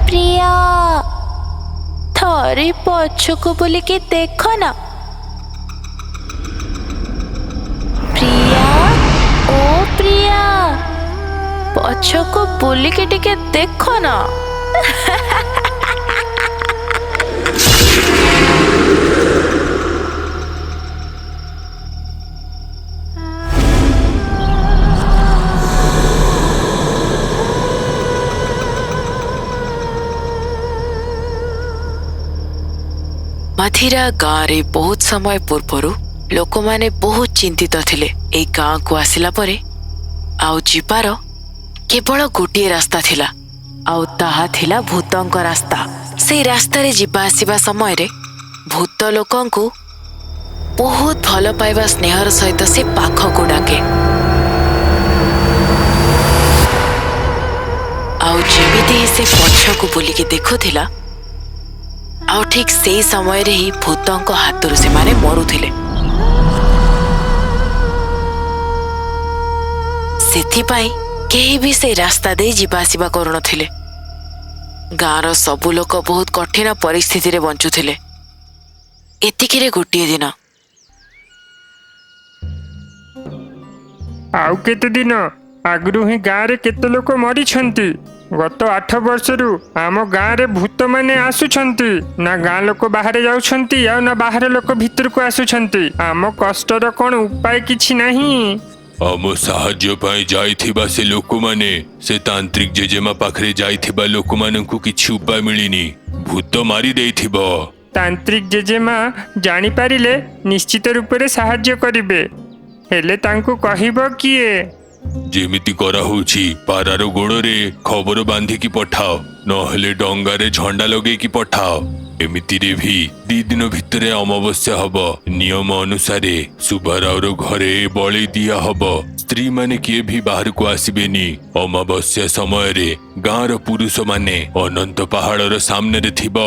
प्रिया थरे पछको बुलिकी देख ना। प्रिया ओ प्रिया पछको बुलिकी टिके देख ना। मथिरा गाँव रे बहुत समय पूर्वरु लोक माने बहुत चिंतित थिले। ए गाँव को आसिला परे आउ जिबार केवल गोटे रास्ता थिला, आउ ताहा थिला भूतंक रास्ता। से रास्ता रे जिबा आसिबा समय रे भूत लोकंकु बहुत भल पाइबा स्नेहर सहित से पाख को डाके। आउ जेमिति से पछ को बुलिकी देखुथिला, आउ ठीक से समय रे ही भूतंक हाथरु से माने मरुथिले। सेथिपाई केही भी से रास्ता दे जिबा आसिबा करुनथिले। गाँवर सबु लोक बहुत कठिन परिस्थिति रे बंचुथिले। एतिकिरे गोटिए दिन आउ केते दिन आगरू ही गाँव रे केते लोक मरी छंती। गत 8 वर्षरू आम गाँव रे भूत माने आसुछंती। ना गाँ लोक बाहर जाउछंती आ ना बाहर लोक भीतर को आसुछंती। आम कष्टर कोन उपाय किछि नहीं। आम साहाଯ୍ୟ ପାଇଁ ଯାଇଥିବା ସେ ଲୋକମାନେ ସେ ତାନ୍ତ୍ରିକ ଜେଜେମା ପାଖରେ ଯାଇଥିବା ଲୋକମାନଙ୍କୁ କିଛି ଉପାୟ ମିଳିନି। ଭୂତ ମାରି ଦେଇଥିବ। तांत्रिक जेजेमा जानी पारिले निश्चित रूपरे साहाଯ୍य करिवे, हेले तांको कहिबो किए? ଯେମିତି କରାହଉଛି ପାରାର ଗୋଡ଼ରେ ଖବର ବାନ୍ଧିକି ପଠାଅ, ନହେଲେ ଡଙ୍ଗାରେ ଝଣ୍ଡା ଲଗେଇକି ପଠାଅ। ଏମିତିରେ ବି 2 ଦିନ ଭିତରେ ଅମାବସ୍ୟା ହବ। ନିୟମ ଅନୁସାରେ ସୁବାରାଓର ଘରେ ବଳି ଦିଆ ହବ। ସ୍ତ୍ରୀ ମାନେ କିଏ ବି ବାହାରକୁ ଆସିବେନି। ଅମାବସ୍ୟା ସମୟରେ ଗାଁର ପୁରୁଷ ମାନେ ଅନନ୍ତ ପାହାଡ଼ର ସାମ୍ନାରେ ଥିବ।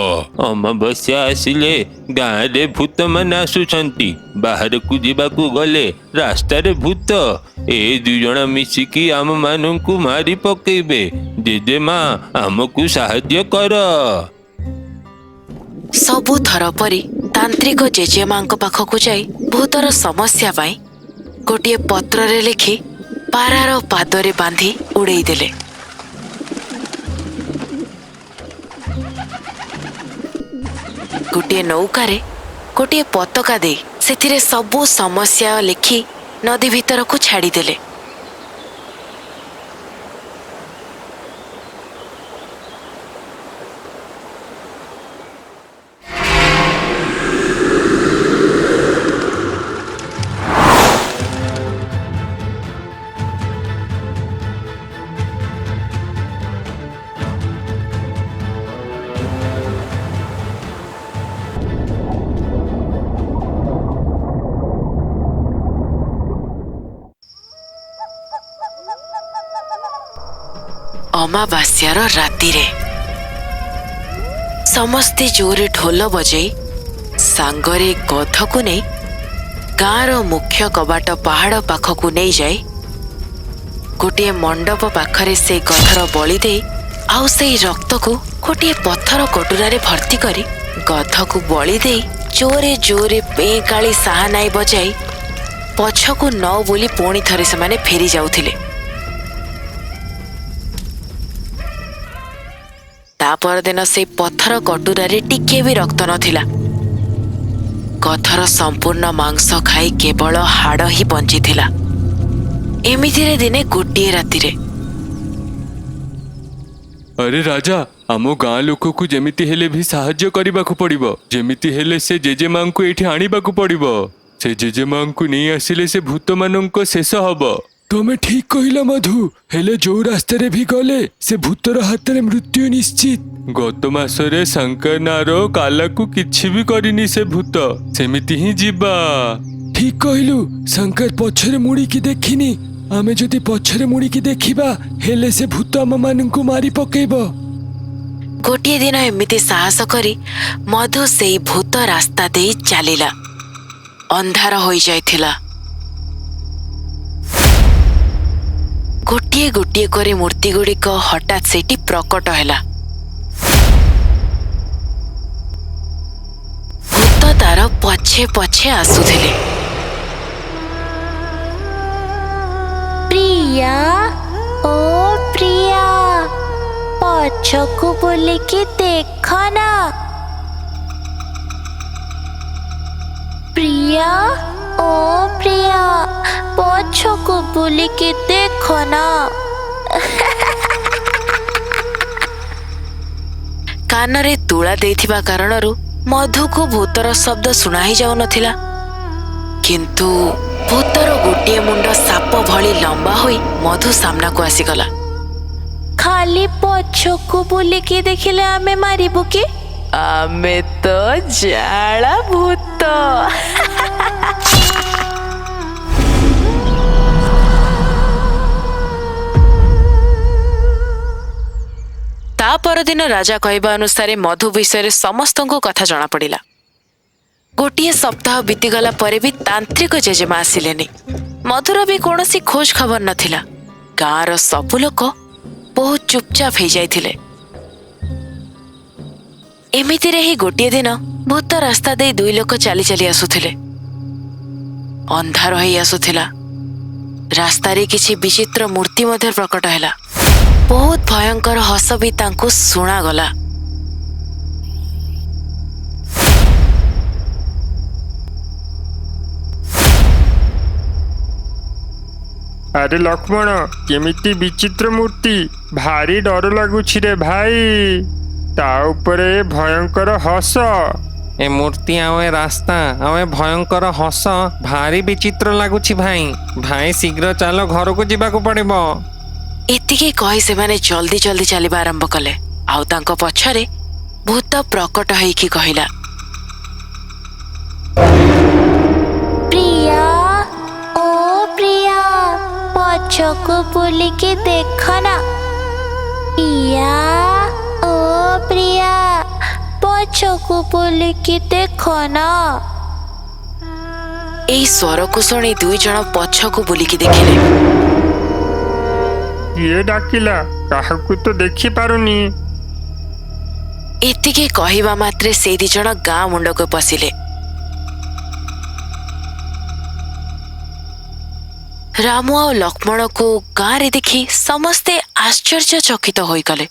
ଅମାବସ୍ୟା ଆସିଲେ ଗାଁରେ ଭୂତ ମାନେ ଆସୁଛନ୍ତି। ବାହାରକୁ ଯିବାକୁ ଗଲେ ରାସ୍ତାରେ ଭୂତ। ଏ 2 ଜଣ ମିଶିକି ଆମ ମାନଙ୍କୁ ମାରି ପକେଇବେ। ଜେଜେମା ଆମକୁ ସାହାଯ୍ୟ କର। सबु थर परी तांत्रिक जेजेमा पाखक जाई भूतर समस्या पाई गोटे पत्र रे लिखि पारार पादरे बांधी उड़ेई देले। गोटे नौका रे गोटे पताका दे सेथिरे सबु समस्या लिखि नदी भीतर को छाड़ी देले। अमावास्यार राति रे समस्ते जोरे ढोल बजई सांगरे गध को नहीं गाँर मुख्य कबाट पहाड़ पाखक नहीं जाए गोटे मंडप पाखरे से गधर बलि दे आउ से रक्त को गोटे पत्थर कटुरा भर्ती करी गध को बलि दे जोरे जोरे पे काली साहानाई बजाई पछकु न बोली पुणी थरे से माने फेरी जाउथिले। तापर दिन से पत्थर कटुरा टिके भी रक्त नथिला। गधर संपूर्ण मांस खाई केवल हाड़ ही बंची थिला। एमितिरे दिने गोटिए राति रे अरे राजा आम गाँ लोक को जेमिति हेले भी साहाଯ୍ୟ କରିବାକୁ पड़िबो। जेमिति हेले से जेजेमा को एठी आनिबाकू पड़िबो। से जेजेमा को नहीं आसिले से भूत मानक शेष हब। तमे ठीक कहिला मधु, हेले जो रास्ते रे भी गले से भूतर हाथ रे मृत्यु निश्चित। गत मासरे शंकर नारो काला को किछि भी करिनी से भूत सेमिति ही जीवा। ठीक कहलु, शंकर पछरे मुड़ी की देखिनी। आमे जदि पछरे मुड़ी की देखिबा हेले से भूत आम माननकु मारी पकेइबो। गोटिए दिन एमिति साहस करी मधु से भूत रास्ता दे चलिला। अंधार हो जाइथिला। गोटिए गोटिए करी मूर्ति गुड़िक हठात सेठी प्रकट हैला। ତାର ପଛେ ପଛେ ଆସୁଥିଲେ। ପ୍ରିୟା ଓ ପ୍ରିୟା ପଛକୁ ବୁଲିକି ଦେଖ ନା। ପ୍ରିୟା ଓ ପ୍ରିୟା ପଛକୁ ବୁଲିକି ଦେଖ ନା। କାନରେ ତୁଳା ଦେଇଥିବା କାରଣରୁ ମଧୁକୁ ଭୂତର ଶବ୍ଦ ଶୁଣା ହିଁ ଯାଉନଥିଲା। କିନ୍ତୁ ଭୂତର ଗୋଟିଏ ମୁଣ୍ଡ ସାପ ଭଳି ଲମ୍ବା ହୋଇ ମଧୁ ସାମ୍ନାକୁ ଆସିଗଲା। ଖାଲି ପଛକୁ ବୁଲିକି ଦେଖିଲେ ଆମେ ମାରିବୁ କି? ଆମେ ତ ଜାଳ ଭୂତ। ତା ପରଦିନ ରାଜା କହିବା ଅନୁସାରେ ମଧୁ ବିଷୟରେ ସମସ୍ତଙ୍କୁ କଥା ଜଣାପଡ଼ିଲା। ଗୋଟିଏ ସପ୍ତାହ ବିତିଗଲା ପରେ ବି ତାନ୍ତ୍ରିକ ଜେଜେମା ଆସିଲେନି। ମଧୁର ବି କୌଣସି ଖୋଜ ଖବର ନଥିଲା। ଗାଁର ସବୁ ଲୋକ ବହୁତ ଚୁପଚାପ ହେଇଯାଇଥିଲେ। ଏମିତିରେ ହିଁ ଗୋଟିଏ ଦିନ ଭୂତ ରାସ୍ତା ଦେଇ ଦୁଇ ଲୋକ ଚାଲି ଚାଲି ଆସୁଥିଲେ। ଅନ୍ଧାର ହେଇ ଆସୁଥିଲା। ରାସ୍ତାରେ କିଛି ବିଚିତ୍ର ମୂର୍ତ୍ତି ମଧ୍ୟ ପ୍ରକଟ ହେଲା। ବହୁତ ଭୟଙ୍କର ହସ ବି ତାଙ୍କୁ ଶୁଣାଗଲା। ଆରେ ଲକ୍ଷ୍ମଣ, କେମିତି ବିଚିତ୍ର ମୂର୍ତ୍ତି! ଭାରି ଡର ଲାଗୁଛି ରେ ଭାଇ। ତା ଉପରେ ଭୟଙ୍କର ହସ। ଏ ମୂର୍ତ୍ତି ଆଉ ଏ ରାସ୍ତା ଆଉ ଏ ଭୟଙ୍କର ହସ ଭାରି ବିଚିତ୍ର ଲାଗୁଛି ଭାଇ। ଭାଇ ଶୀଘ୍ର ଚାଲ, ଘରକୁ ଯିବାକୁ ପଡ଼ିବ। ଏତିକି କହି ସେମାନେ ଜଲ୍ଦି ଜଲ୍ଦି ଚାଲିବା ଆରମ୍ଭ କଲେ। ଆଉ ତାଙ୍କ ପଛରେ ଭୂତ ପ୍ରକଟ ହେଇକି କହିଲା, ପ୍ରିୟା ଓ ପ୍ରିୟା ପଛକୁ ବୁଲିକି ଦେଖ ନା। ପ୍ରିୟା ଓ ପ୍ରିୟା ପଛକୁ ବୁଲିକି ଦେଖ ନା। ଏଇ ସ୍ୱରକୁ ଶୁଣି ଦୁଇ ଜଣ ପଛକୁ ବୁଲିକି ଦେଖିଲେ। କିଏ ଡାକିଲା? କାହାକୁ ତ ଦେଖି ପାରୁନି। ଏତିକି କହିବା ମାତ୍ରେ ସେଇ ଦି ଜଣ ଗାଁ ମୁଣ୍ଡକୁ ପଶିଲେ। ରାମ ଆଉ ଲକ୍ଷ୍ମଣକୁ ଗାଁରେ ଦେଖି ସମସ୍ତେ ଆଶ୍ଚର୍ଯ୍ୟଚକିତ ହୋଇଗଲେ।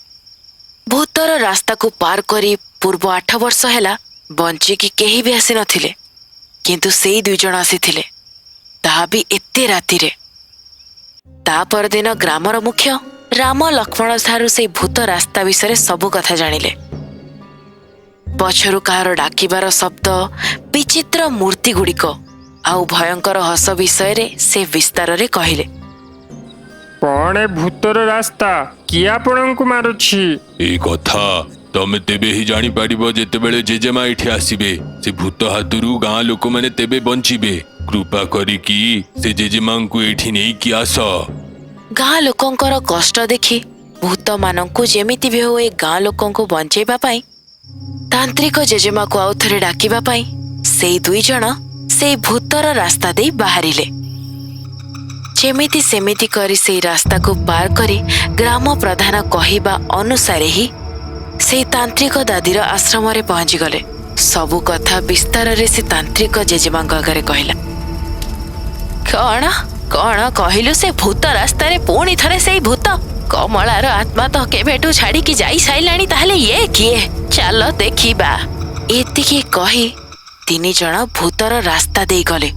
ଭୂତର ରାସ୍ତାକୁ ପାର କରି ପୂର୍ବ 8 ବର୍ଷ ହେଲା ବଞ୍ଚିକି କେହି ବି ଆସିନଥିଲେ। କିନ୍ତୁ ସେଇ ଦୁଇ ଜଣ ଆସିଥିଲେ, ତାହା ବି ଏତେ ରାତିରେ। ତା ପରଦିନ ଗ୍ରାମର ମୁଖ୍ୟ ରାମ ଲକ୍ଷ୍ମଣ ଠାରୁ ସେଇ ଭୂତ ରାସ୍ତା ବିଷୟରେ ସବୁ କଥା ଜାଣିଲେ। ପଛରୁ କାହାର ଡାକିବାର ଶବ୍ଦ, ବିଚିତ୍ର ମୂର୍ତ୍ତି ଗୁଡ଼ିକ ଆଉ ଭୟଙ୍କର ହସ ବିଷୟରେ ସେ ବିସ୍ତାରରେ କହିଲେ। କଣ ଏ ଭୂତର ରାସ୍ତା? କିଏ ଆପଣଙ୍କୁ ମାରୁଛି? ଏଇ କଥା ତମେ ତେବେ ହିଁ ଜାଣିପାରିବ ଯେତେବେଳେ ଜେଜେମା ଏଠି ଆସିବେ। ସେ ଭୂତ ହାତରୁ ଗାଁ ଲୋକମାନେ ତେବେ ବଞ୍ଚିବେ। କୃପା କରିକି ସେ ଜେଜେମାଙ୍କୁ ଏଠି ନେଇକି ଆସ। ଗାଁ ଲୋକଙ୍କର କଷ୍ଟ ଦେଖି ଭୂତମାନଙ୍କୁ ଯେମିତି ବି ହଉ ଏ ଗାଁ ଲୋକଙ୍କୁ ବଞ୍ଚେଇବା ପାଇଁ ତାନ୍ତ୍ରିକ ଜେଜେମାକୁ ଆଉ ଥରେ ଡାକିବା ପାଇଁ ସେଇ ଦୁଇ ଜଣ ସେଇ ଭୂତର ରାସ୍ତା ଦେଇ ବାହାରିଲେ। ଯେମିତି ସେମିତି କରି ସେଇ ରାସ୍ତାକୁ ପାର କରି ଗ୍ରାମ ପ୍ରଧାନ କହିବା ଅନୁସାରେ ହିଁ ସେଇ ତାନ୍ତ୍ରିକ ଦାଦୀର ଆଶ୍ରମରେ ପହଞ୍ଚିଗଲେ। ସବୁ କଥା ବିସ୍ତାରରେ ସେ ତାନ୍ତ୍ରିକ ଜେଜେମାଙ୍କ ଆଗରେ କହିଲା। କଣ କଣ କହିଲୁ? ସେ ଭୂତ ରାସ୍ତାରେ ପୁଣି ଥରେ ସେଇ ଭୂତ? କମଳାର ଆତ୍ମା ତ କେବେଠୁ ଛାଡିକି ଯାଇ ସାରିଲାଣି। ତାହେଲେ ଇଏ କିଏ? ଚାଲ ଦେଖିବା। ଏତିକି କହି ତିନି ଜଣ ଭୂତର ରାସ୍ତା ଦେଇ ଗଲେ।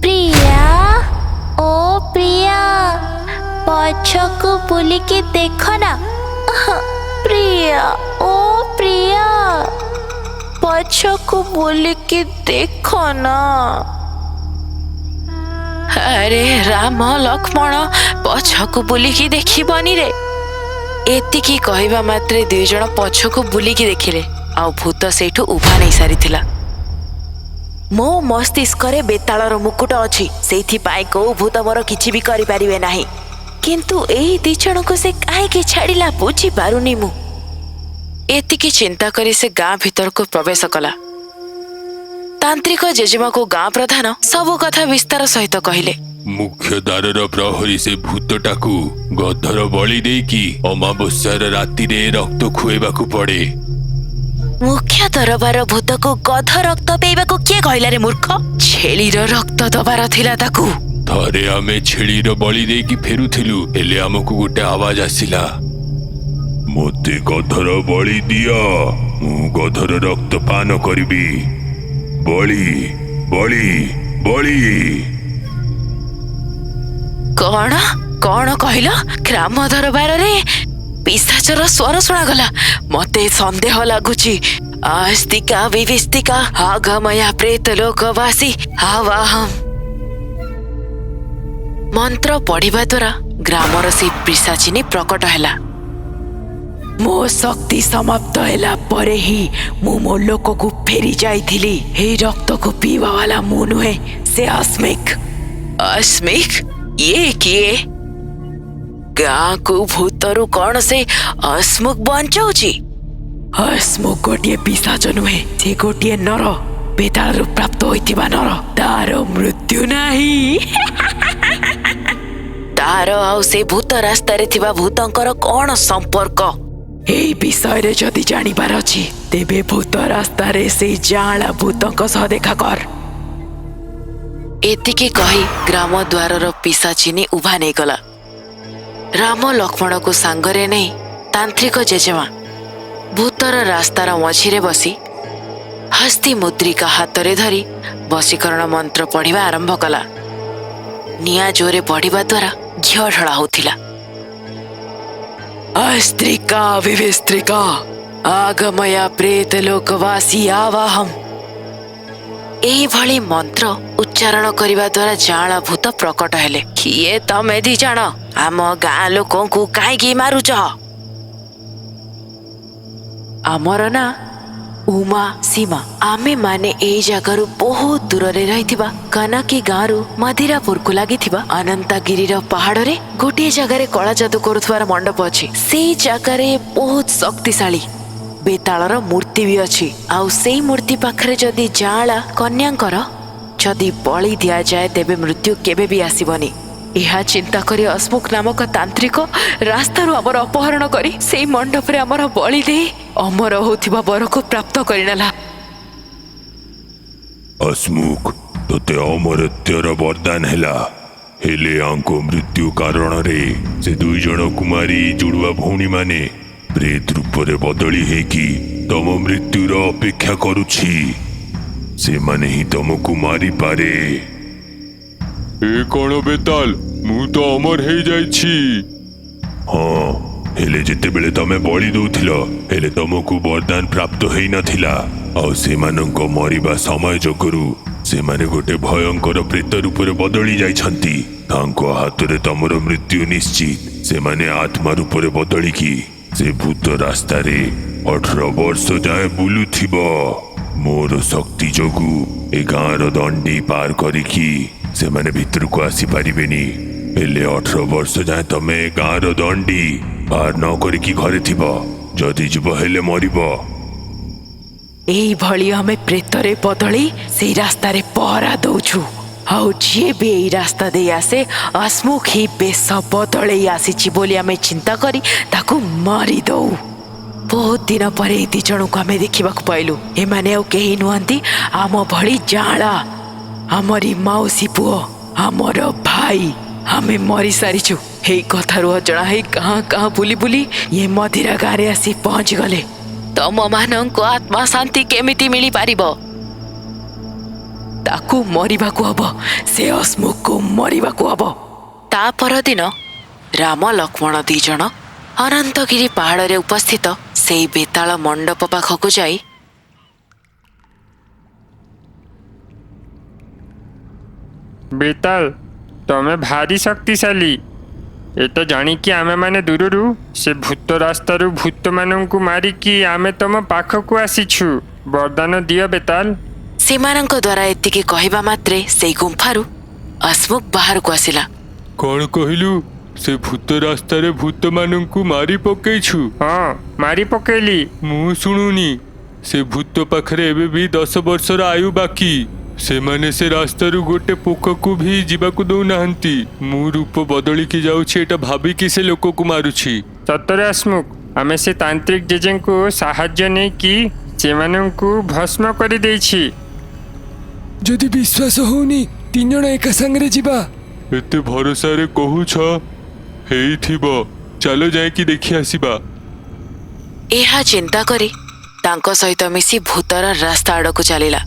ପ୍ରିୟା ଓ ପ୍ରିୟା ପଛକୁ ବୁଲିକି ଦେଖ ନା। ପ୍ରିୟା ଓ ପ୍ରିୟା ପଛକୁ ବୁଲିକି ଦେଖ ନା। ଆରେ ରାମ ଲକ୍ଷ୍ମଣ, ପଛକୁ ବୁଲିକି ଦେଖିବନି ରେ। ଏତିକି କହିବା ମାତ୍ରେ ଦୁଇ ଜଣ ପଛକୁ ବୁଲିକି ଦେଖିଲେ। ଆଉ ଭୂତ ସେଇଠୁ ଉଭା ନେଇ ସାରିଥିଲା। ମୋ ମସ୍ତିଷ୍କରେ ବେତାଳର ମୁକୁଟ ଅଛି, ସେଇଥିପାଇଁ କୋଉ ଭୂତ ମୋର କିଛି ବି କରିପାରିବେ ନାହିଁ। କିନ୍ତୁ ଏଇ ଦି ଜଣଙ୍କୁ ସେ କାହିଁକି ଛାଡ଼ିଲା ବୁଝିପାରୁନି ମୁଁ। ଏତିକି ଚିନ୍ତା କରି ସେ ଗାଁ ଭିତରକୁ ପ୍ରବେଶ କଲା। ତାନ୍ତ୍ରିକ ଜେଜେମାକୁ ଗାଁ ପ୍ରଧାନ ସବୁ କଥା ବିସ୍ତାର ସହିତ କହିଲେ। ମୁଖ୍ୟ ଦ୍ୱାରର ପ୍ରହରୀ ସେ ଭୂତଟାକୁ ଗଧର ବଳି ଦେଇକି ଅମାବସ୍ୟାର ରାତିରେ ରକ୍ତ ଖୁଏବାକୁ ପଡେ। ମୁଖ୍ୟ ଦରବାର ଭୂତକୁ ଗଧ ରକ୍ତ ପିଇବାକୁ କିଏ କହିଲା ରେ ମୂର୍ଖ? ଛେଳିର ରକ୍ତ ଦବାର ଥିଲା ତାକୁ। ଥରେ ଆମେ ଛେଳିର ବଳି ଦେଇକି ଫେରୁଥିଲୁ, ହେଲେ ଆମକୁ ଗୋଟେ ଆୱାଜ ଆସିଲା, ମୋତେ ଗଧର ବଳି ଦିଅ, ମୁଁ ଗଧର ରକ୍ତ ପାନ କରିବି। ବଳି ବଳି ବଳି। କଣ କଣ କହିଲ? ଗ୍ରାମ ଦରବାରରେ ପିଶାଚର ସ୍ୱର ଶୁଣାଗଲା। ମତେ ସନ୍ଦେହ ଲାଗୁଛି। ଆସ୍ତିକା ବିବିସ୍ତିକା ଆଗମୟା ପ୍ରେତ ଲୋକବାସୀ ଆବାହମ୍। ମନ୍ତ୍ର ପଢିବା ଦ୍ୱାରା ଗ୍ରାମର ସେ ପିଶାଚିନୀ ପ୍ରକଟ ହେଲା। ମୋ ଶକ୍ତି ସମାପ୍ତ ହେଲା ପରେ ହିଁ ମୁଁ ମୋ ଲୋକକୁ ଫେରି ଯାଇଥିଲି। ଏହି ରକ୍ତକୁ ପିଇବା ବାଲା ମୁଁ ନୁହେଁ, ସେ ଅସ୍ମିକ। ଅସ୍ମିକ? ଇଏ କିଏ? ଗାଁକୁ ଭୂତରୁ କଣ ସେ ଅସ୍ମୁକ ବଞ୍ଚାଉଛି? ଅସ୍ମୁକ ଗୋଟିଏ ପିଶାଚ ନୁହେଁ, ସେ ଗୋଟିଏ ନର, ବେତାଳରୁ ପ୍ରାପ୍ତ ହୋଇଥିବା ନର। ତାର ମୃତ୍ୟୁ ନାହିଁ। ତାର ଆଉ ସେ ଭୂତ ରାସ୍ତାରେ ଥିବା ଭୂତଙ୍କର କଣ ସମ୍ପର୍କ? ଏହି ବିଷୟରେ ଯଦି ଜାଣିବାର ଅଛି, ତେବେ ଭୂତ ରାସ୍ତାରେ ସେଇ ଜାଁଳା ଭୂତଙ୍କ ସହ ଦେଖା କର। ଏତିକି କହି ଗ୍ରାମ ଦ୍ୱାରର ପିଶାଚିନୀ ଉଭା ନେଇଗଲା। ରାମ ଲକ୍ଷ୍ମଣକୁ ସାଙ୍ଗରେ ନେଇ ତାନ୍ତ୍ରିକ ଜେଜେମା ଭୂତର ରାସ୍ତାର ମଝିରେ ବସି ହସ୍ତି ମୁଦ୍ରିକା ହାତରେ ଧରି ବଶୀକରଣ ମନ୍ତ୍ର ପଢ଼ିବା ଆରମ୍ଭ କଲା। ନିଆଁ ଜୋରେ ବଢ଼ିବା ଦ୍ୱାରା ଘିଅ ଢଳା ହେଉଥିଲା। अस्त्रिका विविस्त्रिका आगमया प्रेत लोकवासी आवाहम। ଏହିଭଳି ମନ୍ତ୍ର ଉଚ୍ଚାରଣ କରିବା ଦ୍ୱାରା ଜାଁଳା ଭୂତ ପ୍ରକଟ ହେଲେ। କିଏ ତମେ ଦି ଜଣ? ଆମ ଗାଁ ଲୋକଙ୍କୁ କାହିଁକି ମାରୁଛ? ଆମର ନା ଉମା ସୀମା। ଆମେ ମାନେ ଏଇ ଜାଗାରୁ ବହୁତ ଦୂରରେ ରହିଥିବା କାନାକି ଗାଁରୁ ମଧିରାପୁରକୁ ଲାଗିଥିବା ଅନନ୍ତଗିରିର ପାହାଡରେ ଗୋଟିଏ ଜାଗାରେ କଳା ଯାଦୁ କରୁଥିବାର ମଣ୍ଡପ ଅଛି। ସେଇ ଜାଗାରେ ବହୁତ ଶକ୍ତିଶାଳୀ ବେତାଳର ମୂର୍ତ୍ତି ବି ଅଛି। ଆଉ ସେଇ ମୂର୍ତ୍ତି ପାଖରେ ଯଦି ଜାଁଳା କନ୍ୟାଙ୍କର ଯଦି ବଳି ଦିଆଯାଏ, ତେବେ ମୃତ୍ୟୁ କେବେ ବି ଆସିବନି। ଏହା ଚିନ୍ତା କରି ଅସ୍ମୁକ ନାମକ ତାନ୍ତ୍ରିକ ରାସ୍ତାରୁ ଆମର ଅପହରଣ କରି ସେଇ ମଣ୍ଡପରେ ଆମର ବଳି ଦେଇ ଅମର ହେଉଥିବା ବରକୁ ପ୍ରାପ୍ତ କରିନେଲା। ଅସ୍ମୁକ, ତୋତେ ଅମରତ୍ୱର ବରଦାନ ହେଲା, ହେଲେ ଆଙ୍କ ମୃତ୍ୟୁ କାରଣରେ ସେ ଦୁଇ ଜଣ କୁମାରୀ ଜୁଡ଼ୁଆ ଭଉଣୀମାନେ ପ୍ରେତ ରୂପରେ ବଦଳି ହେଇକି ତମ ମୃତ୍ୟୁର ଅପେକ୍ଷା କରୁଛି। ସେମାନେ ହିଁ ତମକୁ ମାରିପାରେ। ଏ କଣ ବେତାଲ? ମୁଁ ତ ଅମର ହେଇଯାଇଛି। ହଁ, ହେଲେ ଯେତେବେଳେ ତମେ ବଳି ଦଉଥିଲ, ହେଲେ ତମକୁ ବରଦାନ ପ୍ରାପ୍ତ ହେଇନଥିଲା। ଆଉ ସେମାନଙ୍କ ମରିବା ସମୟ ଯୋଗରୁ ସେମାନେ ଗୋଟେ ଭୟଙ୍କର ପ୍ରେତ ରୂପରେ ବଦଳି ଯାଇଛନ୍ତି। ତାଙ୍କ ହାତରେ ତମର ମୃତ୍ୟୁ ନିଶ୍ଚିତ। ସେମାନେ ଆତ୍ମା ରୂପରେ ବଦଳିକି ସେ ଭୂତ ରାସ୍ତାରେ 18 ବର୍ଷ ଯାଏ ବୁଲୁଥିବ। ମୋର ଶକ୍ତି ଯୋଗୁ ଏ ଗାଁର ଦଣ୍ଡି ପାର କରିକି ସେମାନେ ଭିତରକୁ ଆସିପାରିବେନି। ହେଲେ 18 ବର୍ଷ ଯାଏ ତମେ ଗାଁର ଦଣ୍ଡି ପାର ନ କରିକି ଘରେ ଥିବ। ଯଦି ଯିବ ହେଲେ ମରିବ। ଏଇଭଳି ଆମେ ପ୍ରେତରେ ବଦଳି ସେଇ ରାସ୍ତାରେ ପହରା ଦଉଛୁ। ଆଉ ଯିଏ ବି ଏଇ ରାସ୍ତା ଦେଇ ଆସେ, ଅସ୍ମୁକ ହିଁ ବେଶ ବଦଳେଇ ଆସିଛି ବୋଲି ଆମେ ଚିନ୍ତା କରି ତାକୁ ମାରି ଦଉ। ବହୁତ ଦିନ ପରେ ଏଇ ଦି ଜଣଙ୍କୁ ଆମେ ଦେଖିବାକୁ ପାଇଲୁ। ଏମାନେ ଆଉ କେହି ନୁହନ୍ତି, ଆମ ଭଳି ଜାଁଳା, ଆମରି ମାଉସୀ ପୁଅ, ଆମର ଭାଇ। ଆମେ ମରିସାରିଛୁ। ଏଇ କଥାରୁ ଅଜଣା ହେଇ କାଁ କାଁ ବୁଲି ବୁଲି ଇଏ ମଧିରା ଗାଁରେ ଆସି ପହଞ୍ଚିଗଲେ। ତମମାନଙ୍କୁ ଆତ୍ମା ଶାନ୍ତି କେମିତି ମିଳିପାରିବ? ତାକୁ ମରିବାକୁ ହବ, ସେ ଅସ୍ମୁକକୁ ମରିବାକୁ ହବ। ତା ପରଦିନ ରାମ ଲକ୍ଷ୍ମଣ ଦି ଜଣ ଅନନ୍ତଗିରି ପାହାଡ଼ରେ ଉପସ୍ଥିତ ସେଇ ବେତାଳ ମଣ୍ଡପ ପାଖକୁ ଯାଇ ବେତାଲ, ତମେ ଭାରି ଶକ୍ତିଶାଳୀ। ଏତ ଜାଣିକି ଆମେମାନେ ଦୂରରୁ ସେ ଭୂତ ରାସ୍ତାରୁ ଭୂତମାନଙ୍କୁ ମାରିକି ଆମେ ତମ ପାଖକୁ ଆସିଛୁ। ବରଦାନ ଦିଅ ବେତାଲ। ସେମାନଙ୍କ ଦ୍ୱାରା ଏତିକି କହିବା ମାତ୍ରେ ସେଇ ଗୁମ୍ଫାରୁ ଅସ୍ମୁକ ବାହାରକୁ ଆସିଲା। କଣ କହିଲୁ? ସେ ଭୂତ ରାସ୍ତାରେ ଭୂତମାନଙ୍କୁ ମାରି ପକେଇଛୁ? ହଁ, ମାରି ପକେଇଲି। ମୁଁ ଶୁଣୁନି। ସେ ଭୂତ ପାଖରେ ଏବେ ବି 10 ବର୍ଷର ଆୟୁ ବାକି। ସେମାନେ ସେ ରାସ୍ତାରୁ ଗୋଟେ ପୋକକୁ ବି ଯିବାକୁ ଦଉନାହାନ୍ତି। ମୁଁ ରୂପ ବଦଳିକି ଯାଉଛି ଏଟା ଭାବିକି ସେ ଲୋକକୁ ମାରୁଛି। ସତରେ ଅସ୍ମୁକ, ଆମେ ସେ ତାନ୍ତ୍ରିକ ଜେଜେଙ୍କୁ ସାହାଯ୍ୟ ନେଇକି ସେମାନଙ୍କୁ ଭସ୍ମ କରିଦେଇଛି। ଯଦି ବିଶ୍ୱାସ ହଉନି 3 ଜଣ ଏକା ସାଙ୍ଗରେ ଯିବା। ଏତେ ଭରସାରେ କହୁଛ, ହେଇଥିବ। ଚାଲ ଯାଇକି ଦେଖି ଆସିବା। ଏହା ଚିନ୍ତା କରି ତାଙ୍କ ସହିତ ମିଶି ଭୂତର ରାସ୍ତା ଆଡ଼କୁ ଚାଲିଲା।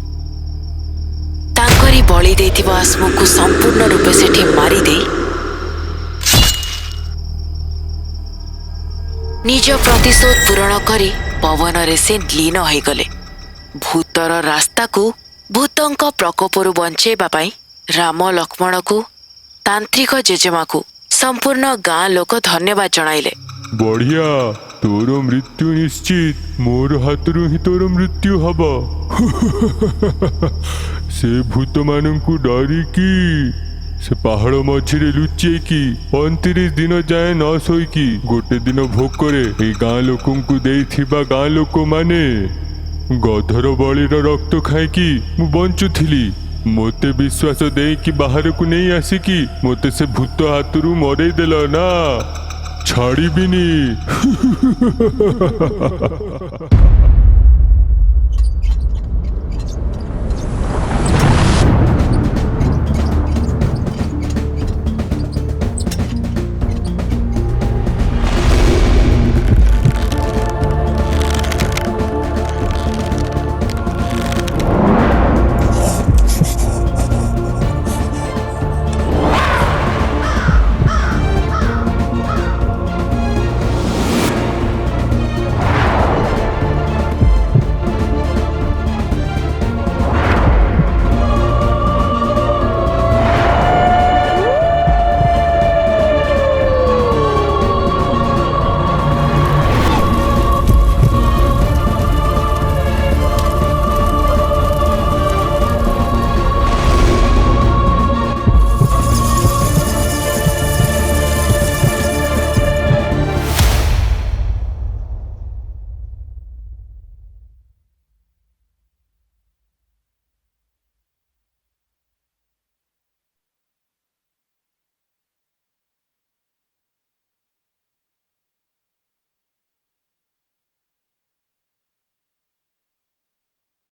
ତାଙ୍କରି ବଳି ଦେଇଥିବା ଆତ୍ମାକୁ ସମ୍ପୂର୍ଣ୍ଣ ରୂପେ ସେଠି ମାରିଦେଇ ନିଜ ପ୍ରତିଶୋଧ ପୂରଣ କରି ପବନରେ ସେ ଲୀନ ହୋଇଗଲେ। ଭୂତର ରାସ୍ତାକୁ ଭୂତଙ୍କ ପ୍ରକୋପରୁ ବଞ୍ଚାଇବା ପାଇଁ ରାମ ଲକ୍ଷ୍ମଣକୁ, ତାନ୍ତ୍ରିକ ଜେଜେମାକୁ, ସମ୍ପୂର୍ଣ୍ଣ ଗାଁ ଲୋକ ଧନ୍ୟବାଦ ଜଣାଇଲେ। ବଢିଆ, ତୋର ମୃତ୍ୟୁ ନିଶ୍ଚିତ। ମୋର ହାତରୁ ହିଁ ତୋର ମୃତ୍ୟୁ ହବ। ସେ ଭୂତମାନଙ୍କୁ ଡରିକି ସେ ପାହାଡ଼ ମଝିରେ ଲୁଚେଇକି 29 ଦିନ ଯାଏ ନ ଶୋଇକି ଗୋଟେ ଦିନ ଭୋକରେ ଏଇ ଗାଁ ଲୋକଙ୍କୁ ଦେଇଥିବା ଗାଁ ଲୋକମାନେ ଗଧର ବଳିର ରକ୍ତ ଖାଇକି ମୁଁ ବଞ୍ଚୁଥିଲି। ମୋତେ ବିଶ୍ୱାସ ଦେଇକି ବାହାରକୁ ନେଇ ଆସିକି ମୋତେ ସେ ଭୂତ ହାତରୁ ମରେଇ ଦେଲ ନା, ଛାଡ଼ିବିନି।